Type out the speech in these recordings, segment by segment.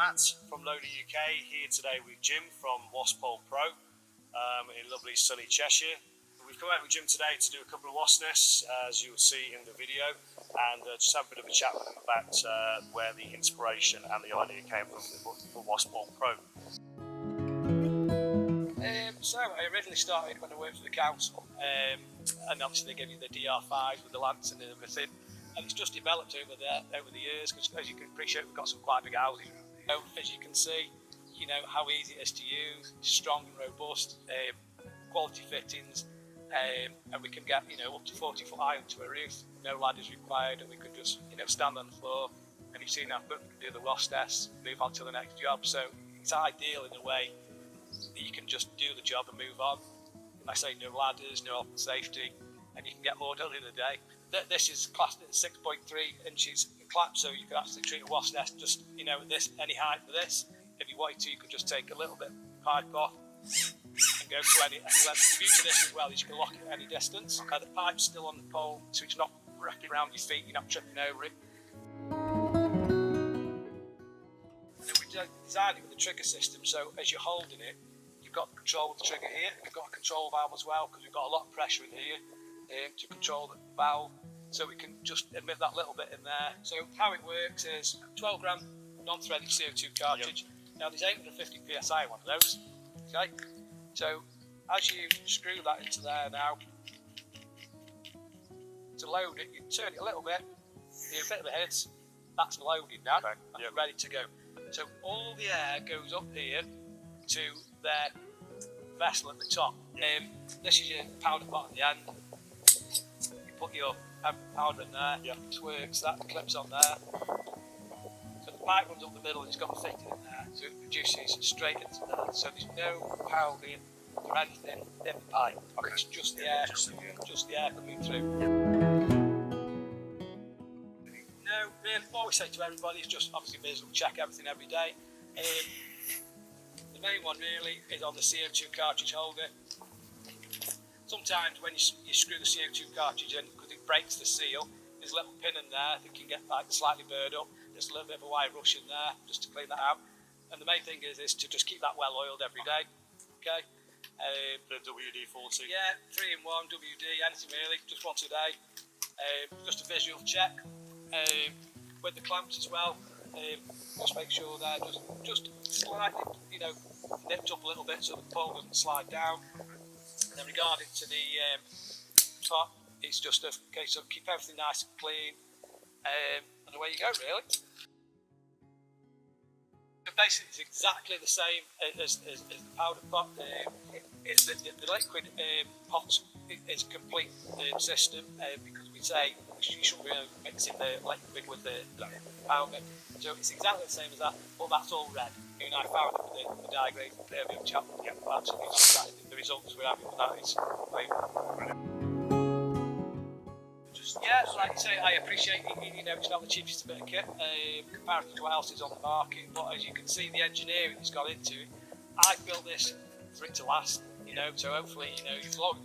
Matt from Loader UK, here today with Jim from Wasp Pole Pro in lovely sunny Cheshire. We've come out with Jim today to do a couple of wasp nests, as you'll see in the video, and just have a bit of a chat with him about where the inspiration and the idea came from for Wasp Pole Pro. So I originally started when I worked for the council, and obviously they give you the DR5 with the lance and everything, and it's just developed over the years, because as you can appreciate, we've got some quite big houses. As you can see, you know how easy it is to use, strong and robust, quality fittings, and we can get up to 40-foot high onto a roof, no ladders required, and we can just stand on the floor. And you've seen that, but do the wasp nests, move on to the next job. So it's ideal in a way that you can just do the job and move on. Like I say, no ladders, no health and safety, and you can get more done in a day. This is classed at 6.3 inches clap, so you can actually treat a wasp nest just this any height for this. If you wanted to, you could just take a little bit of pipe off and go to any. And the beauty of this as well is you can lock it at any distance. The pipe's still on the pole, so it's not wrapping around your feet. You're not tripping over it. And then we designed it with the trigger system, so as you're holding it, you've got control of the trigger here. You've got a control valve as well, because we've got a lot of pressure in here to control the valve. So we can just emit that little bit in there. So how it works is 12 gram non-threaded CO2 cartridge. Yep. Now there's 850 psi one of those. Okay. So as you screw that into there now, to load it, you turn it a little bit, give a bit of a hit. That's loaded now. Okay. That's ready to go. So all the air goes up here to their vessel at the top. This is your powder pot at the end. You put your powder in there. Yeah. It works. That clips on there. So the pipe runs up the middle and it's got a fitting in there, so it reduces straight into there. So there's no powdering or anything in the pipe. Okay. It's just the air, just the air coming through. No, really, what we say to everybody is just obviously visual check everything every day. The main one really is on the CO2 cartridge holder. Sometimes when you screw the CO2 cartridge in, because it breaks the seal, there's a little pin in there that can get like slightly burred up. There's a little bit of a wire brush in there just to clean that out. And the main thing is to just keep that well oiled every day. Okay. The WD-40. Yeah, 3-in-1 WD, anything really, just once a day. Just a visual check. With the clamps as well. Just make sure they're just slightly, nipped up a little bit so the pole doesn't slide down. And then regarding to the top, it's just a case of keep everything nice and clean, and away you go, really. So basically, it's exactly the same as the powder pot. It's the liquid pot is a complete system, because we say you shouldn't be mixing the liquid with the powder. So it's exactly the same as that, but that's all red. I found it with the diagram there, the chap. Yeah, absolutely fantastic. The results we're having with that is great. Yeah, like I say, I appreciate it. It's not the cheapest bit of kit compared to what else is on the market, but as you can see, the engineering that's gone into it, I built this for it to last. So hopefully,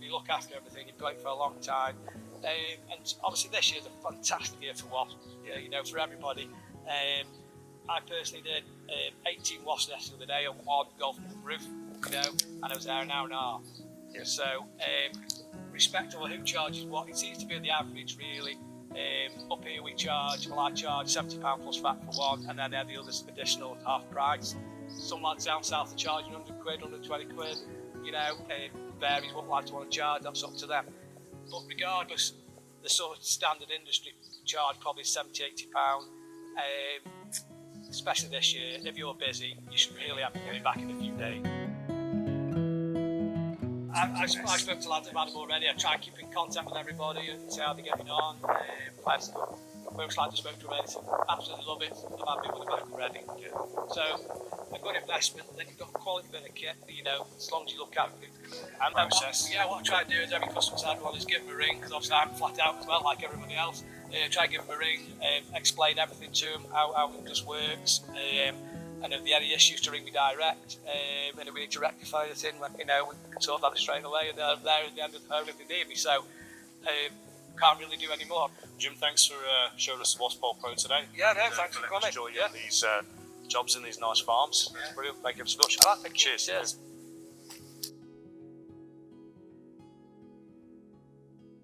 you look after everything, you've got it for a long time. And obviously, this year's a fantastic year for wasps. For everybody. I personally did 18 wasp nests the other day on one golf roof, and I was there an hour and a half. Yeah. So, respectable who charges what, it seems to be the average really. Up here I charge £70 plus VAT for one, and then the others additional half price. Some lads down south are charging £100, £120. It varies what lads want to charge, that's up to them. But regardless, the sort of standard industry charge probably £70-80. Especially this year, if you're busy, you should really have to get it back in a few days. I spoke to lads who've had them already. I try and keep in contact with everybody and see how they're getting on. Most lads I spoke to already said, absolutely love it, I've had me with the back already. Yeah. So, a good investment, then you've got a quality bit of kit, as long as you look at it. And process. What I try to do is every customer's had one is give them a ring, because obviously I'm flat out as well, like everybody else. Try to give them a ring, explain everything to them, how it just works, and if there are any issues to ring me direct, and if we need to rectify anything, we can sort that straight away, and they're there at the end of the phone if they need me, so can't really do any more. Jim, thanks for showing us the Wasp Pole Pro today. Yeah, no, thanks for coming. Enjoy these jobs in these nice farms. Yeah. Brilliant. Thank you so much. All right, thank you. Cheers. Cheers.